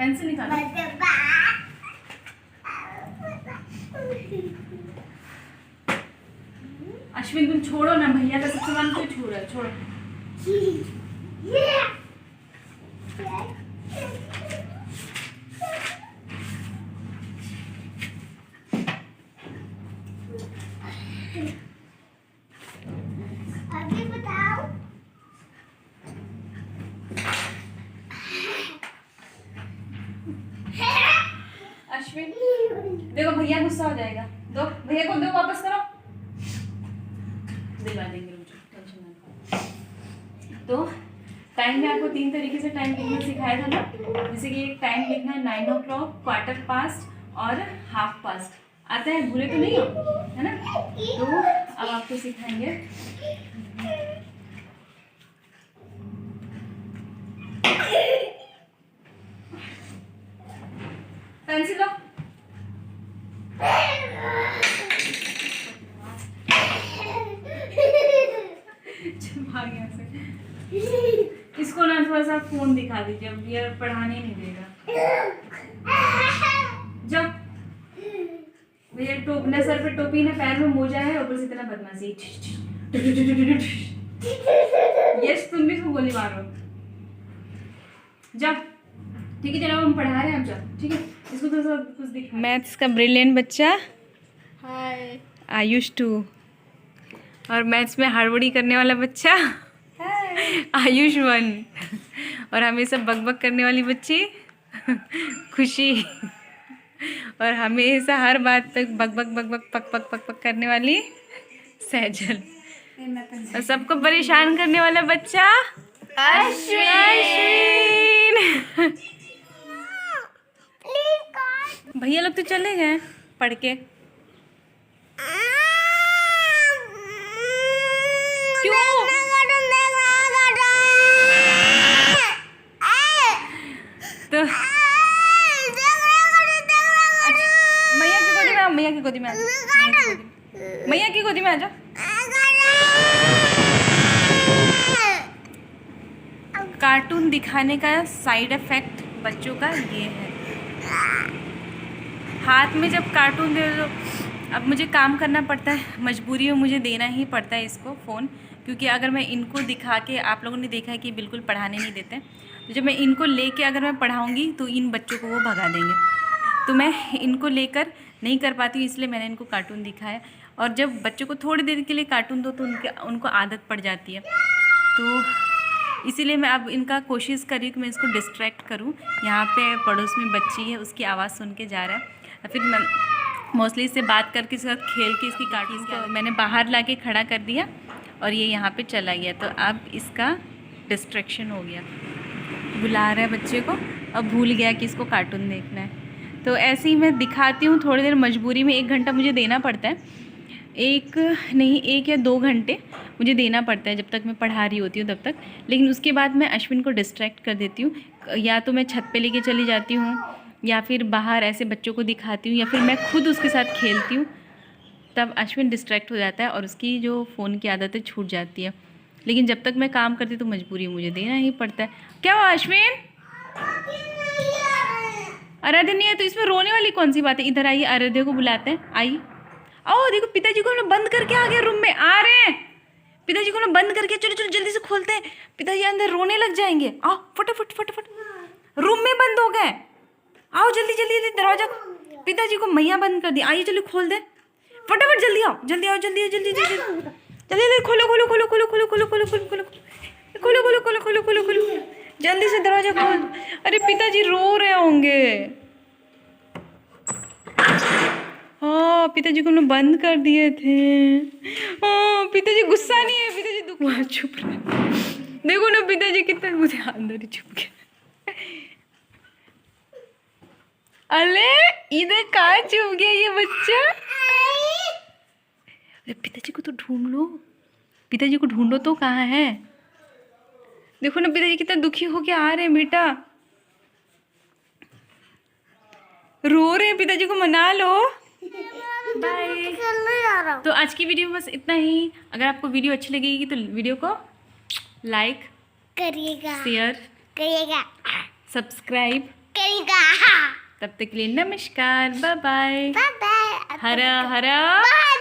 Pencil निकालो। अश्विन तुम छोड़ो ना, भैया का सब सामान क्यों छू रहा है, छोड़ो। अभी बताओ। अश्विन देखो भैया गुस्सा हो जाएगा, दो भैया को, दो वापस करो, दिलवा देंगे, मुझे टेंशन ना लो। तो टाइम में आपको 3 तरीके से टाइम लिखना सिखाया था ना, जैसे कि एक टाइम लिखना है 9 o'clock, क्वार्टर पास्ट और हाफ पास्ट। आता है, भूले तो नहीं हो, है ना? तो अब आपको सिखाएंगे। पेंसिल लो। भाग यहाँ से। इसको ना थोड़ा सा फोन दिखा दीजिए, अब ये पढ़ाने नहीं देगा। जब भैया टोप ना, सर पे टोपी ना, पैर में मोजा है, ऊपर से इतना बदमाशी। यस तुम भी इसको गोली मारो। जब ठीक है, चलो हम पढ़ा रहे हैं, आप जाओ, ठीक है? इसको थोड़ा सा कुछ दिखा। मैथ्स का ब्रिलियंट बच्चा हाय। आयुष 2, और मैथ्स में हड़बड़ी करने वाला बच्चा आयुष 1, और हमेशा बकबक करने वाली बच्ची खुशी, और हमेशा हर बात पे बकबक बकबक पक पक पक पक करने वाली सहजल, और सबको परेशान करने वाला बच्चा अश्विन। भैया लोग तो चले गए पढ़ के। क्यों? तो मैया की गोदी में आ, मैया की गोदी में आ जाओ, मैया की गोदी में आ जाओ। कार्टून दिखाने का साइड इफेक्ट बच्चों का ये है, हाथ में जब कार्टून दे दो, अब मुझे काम करना पड़ता है, मजबूरी में मुझे देना ही पड़ता है इसको फ़ोन, क्योंकि अगर मैं इनको दिखा के, आप लोगों ने देखा है कि बिल्कुल पढ़ाने नहीं देते, तो जब मैं इनको लेके अगर मैं पढ़ाऊँगी तो इन बच्चों को वो भगा देंगे, तो मैं इनको लेकर नहीं कर पाती हूँ, इसलिए मैंने इनको कार्टून दिखाया। और जब बच्चों को थोड़ी देर के लिए कार्टून दो तो उनको आदत पड़ जाती है, तो इसीलिए मैं अब इनका कोशिश कर रही हूँ कि मैं इसको डिस्ट्रैक्ट करूँ। यहाँ पे पड़ोस में बच्ची है, उसकी आवाज़ सुन के जा रहा है, फिर मैं मोस्टली इससे बात करके इसके साथ खेल के इसकी कार्टून को मैंने बाहर ला के खड़ा कर दिया, और ये यहाँ पे चला गया, तो अब इसका डिस्ट्रैक्शन हो गया, बुला रहा है बच्चे को, अब भूल गया कि इसको कार्टून देखना है। तो ऐसे ही मैं दिखाती हूँ थोड़ी देर, मजबूरी में 1 घंटा मुझे देना पड़ता है, 1 या 2 घंटे मुझे देना पड़ता है जब तक मैं पढ़ा रही होती हूँ तब तक। लेकिन उसके बाद मैं अश्विन को डिस्ट्रैक्ट कर देती हूँ, या तो मैं छत पे लेके चली जाती हूँ, या फिर बाहर ऐसे बच्चों को दिखाती हूँ, या फिर मैं खुद उसके साथ खेलती हूँ, तब अश्विन डिस्ट्रैक्ट हो जाता है और उसकी जो फ़ोन की आदत है छूट जाती है। लेकिन जब तक मैं काम करती तो मजबूरी मुझे देना ही पड़ता है। क्या हुआ अश्विन? आराध्या नहीं है तो इसमें रोने वाली कौन सी बात है? इधर आइए, आराध्या को बुलाते हैं, आइए। आओ, देखो पिताजी को हम बंद करके आ गए रूम में, आ रहे हैं पिताजी को हम बंद करके, चलो चलो जल्दी से खोलते हैं, पिताजी अंदर रोने लग जाएंगे। आओ फटाफट फटाफट, रूम में बंद हो गए, आओ जल्दी जल्दी जल्दी, दरवाजा, पिताजी को मैया बंद कर दी, आइए चलो खोल दे फटाफट, जल्दी आओ जल्दी आओ, जल्दी जल्दी जल्दी जल्दी जल्दी, खोलो खोलो खोलो खोलो खोलो खोलो खोलो खोलो खोलो खोलो खोलो खोलो खोलो खोलो खोलो, जल्दी से दरवाजा खोल। अरे पिताजी रो रहे होंगे। हाँ, पिताजी को हमने बंद कर दिए थे। हाँ, पिताजी गुस्सा नहीं है, पिताजी दुख, वहाँ चुप रहे। देखो ना पिताजी कितना, मुझे अंदर ही चुप गया। अरे इधर कहाँ चुप गया ये बच्चा? अरे पिताजी को तो ढूंढ लो, पिताजी को ढूंढो तो कहाँ है? देखो ना पिताजी कितना दुखी होके आ रहे हैं बेटा, रो रहे हैं, पिताजी को मना लो। बाय। तो आज की वीडियो में बस इतना ही। अगर आपको वीडियो अच्छी लगेगी तो वीडियो को लाइक करिएगा, शेयर करिएगा, सब्सक्राइब करेगा। तब तक के लिए नमस्कार, बाय बाय, बाय बाय। हरा हरा बाय